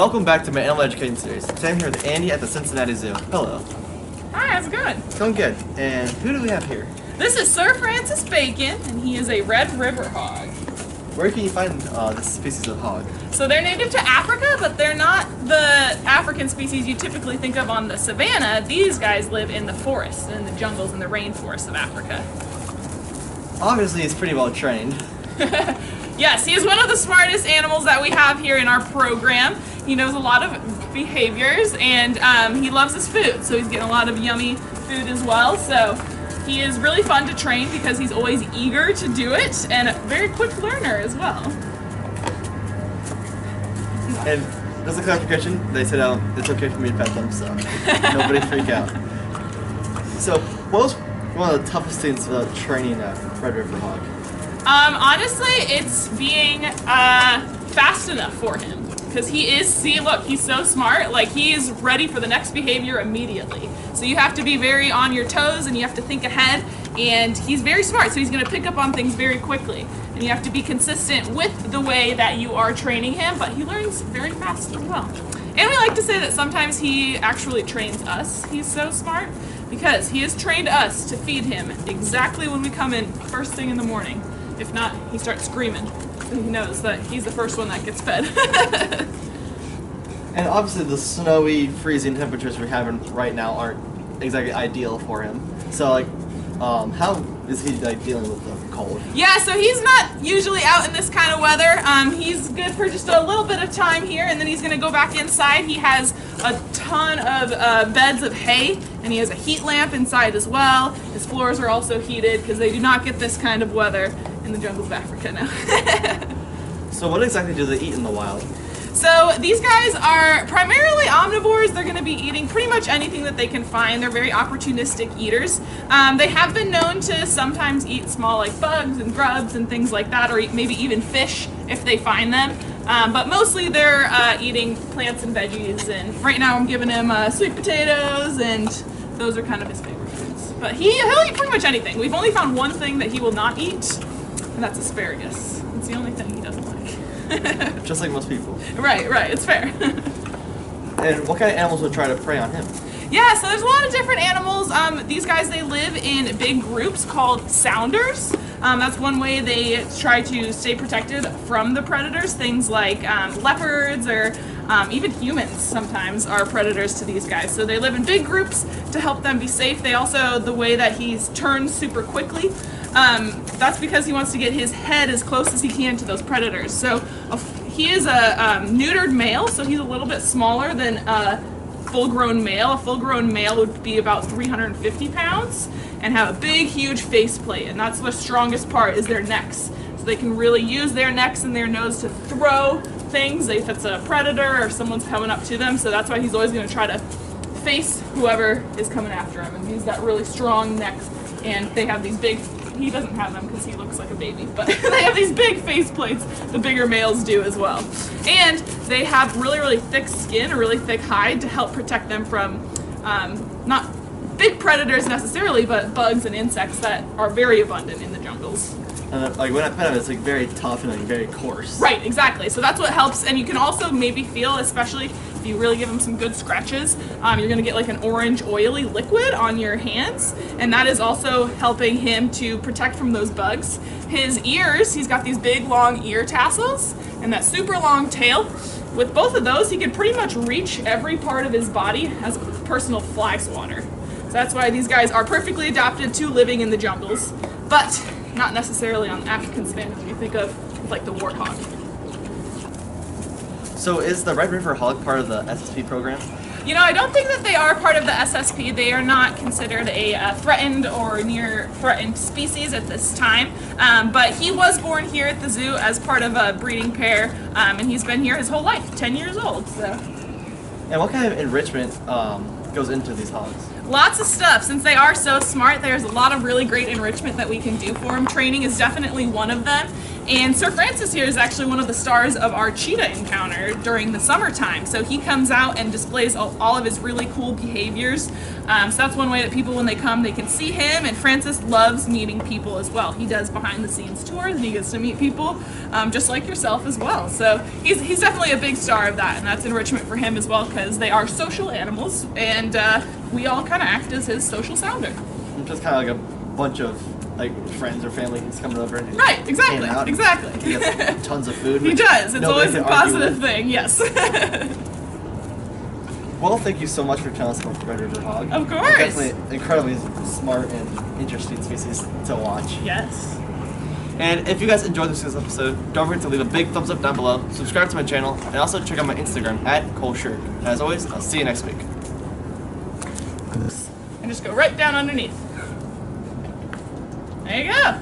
Welcome back to my animal education series. Today I'm here with Andy at the Cincinnati Zoo. Hello. Hi, how's it going? It's going good. And who do we have here? This is Sir Francis Bacon, and he is a Red River Hog. Where can you find this species of hog? So they're native to Africa, but they're not the African species you typically think of on the savannah. These guys live in the forests, in the jungles, and the rainforests of Africa. Obviously, he's pretty well trained. Yes, he is one of the smartest animals that we have here in our program. He knows a lot of behaviors, and he loves his food, so he's getting a lot of yummy food as well. So he is really fun to train because he's always eager to do it, and a very quick learner as well. And just a clarification, they said it's okay for me to pet them, so nobody freak out. So, what was one of the toughest things about training a Red River Hog? Honestly, it's being fast enough for him. Because he is, see, look, he's so smart, like he's ready for the next behavior immediately. So you have to be very on your toes and you have to think ahead, and he's very smart, so he's going to pick up on things very quickly. And you have to be consistent with the way that you are training him, but he learns very fast as well. And we like to say that sometimes he actually trains us. He's so smart because he has trained us to feed him exactly when we come in first thing in the morning. If not, he starts screaming. So he knows that he's the first one that gets fed. And obviously the snowy, freezing temperatures we're having right now aren't exactly ideal for him. So like, how is he like dealing with the cold? Yeah, so he's not usually out in this kind of weather. He's good for just a little bit of time here, and then he's gonna go back inside. He has a ton of beds of hay, and he has a heat lamp inside as well. His floors are also heated because they do not get this kind of weather in the jungles of Africa now. So what exactly do they eat in the wild? So these guys are primarily omnivores. They're going to be eating pretty much anything that they can find. They're very opportunistic eaters. They have been known to sometimes eat small like bugs and grubs and things like that, or maybe even fish if they find them. But mostly they're eating plants and veggies, and right now I'm giving him sweet potatoes, and those are kind of his favorite foods. But he'll eat pretty much anything. We've only found one thing that he will not eat, and that's asparagus. It's the only thing he doesn't like. Just like most people. Right, it's fair. And what kind of animals would try to prey on him? Yeah, so there's a lot of different animals. These guys, they live in big groups called sounders. That's one way they try to stay protected from the predators. Things like leopards or even humans sometimes are predators to these guys. So they live in big groups to help them be safe. They also, the way that he's turned super quickly, that's because he wants to get his head as close as he can to those predators. So he is a neutered male, so he's a little bit smaller than a full-grown male. A full-grown male would be about 350 pounds and have a big, huge faceplate, and that's the strongest part, is their necks. So they can really use their necks and their nose to throw things if it's a predator or someone's coming up to them. So that's why he's always going to try to face whoever is coming after him. And he's got really strong necks, and they have these big, he doesn't have them because he looks like a baby, but they have these big face plates. The bigger males do as well. And they have really, really thick skin, a really thick hide to help protect them from not big predators necessarily, but bugs and insects that are very abundant in the jungles. And like when I pet him, it's like very tough and like very coarse. Right, exactly. So that's what helps, and you can also maybe feel, especially if you really give him some good scratches, you're gonna get like an orange oily liquid on your hands, and that is also helping him to protect from those bugs. His ears, he's got these big long ear tassels and that super long tail. With both of those, he can pretty much reach every part of his body as a personal fly swatter. So that's why these guys are perfectly adapted to living in the jungles, but not necessarily on African savannahs when you think of like the warthog. So is the Red River Hog part of the SSP program? You know, I don't think that they are part of the SSP. They are not considered a threatened or near threatened species at this time. But he was born here at the zoo as part of a breeding pair, and he's been here his whole life, 10 years old. So. And what kind of enrichment goes into these hogs? Lots of stuff. Since they are so smart, there's a lot of really great enrichment that we can do for them. Training is definitely one of them. And Sir Francis here is actually one of the stars of our cheetah encounter during the summertime. So he comes out and displays all of his really cool behaviors. So that's one way that people, when they come, they can see him. And Francis loves meeting people as well. He does behind the scenes tours and he gets to meet people just like yourself as well. So he's definitely a big star of that, and that's enrichment for him as well, because they are social animals, and we all kind of act as his social sounder. Just kind of like a bunch of like friends or family who's coming over and right, exactly, exactly. He gets tons of food. He does. It's always a positive thing. Yes. Well, thank you so much for telling us about the Red River Hog. Of course. Definitely incredibly smart and interesting species to watch. Yes. And if you guys enjoyed this episode, don't forget to leave a big thumbs up down below, subscribe to my channel, and also check out my Instagram @ColeShirk. As always, I'll see you next week. And just go right down underneath. There you go.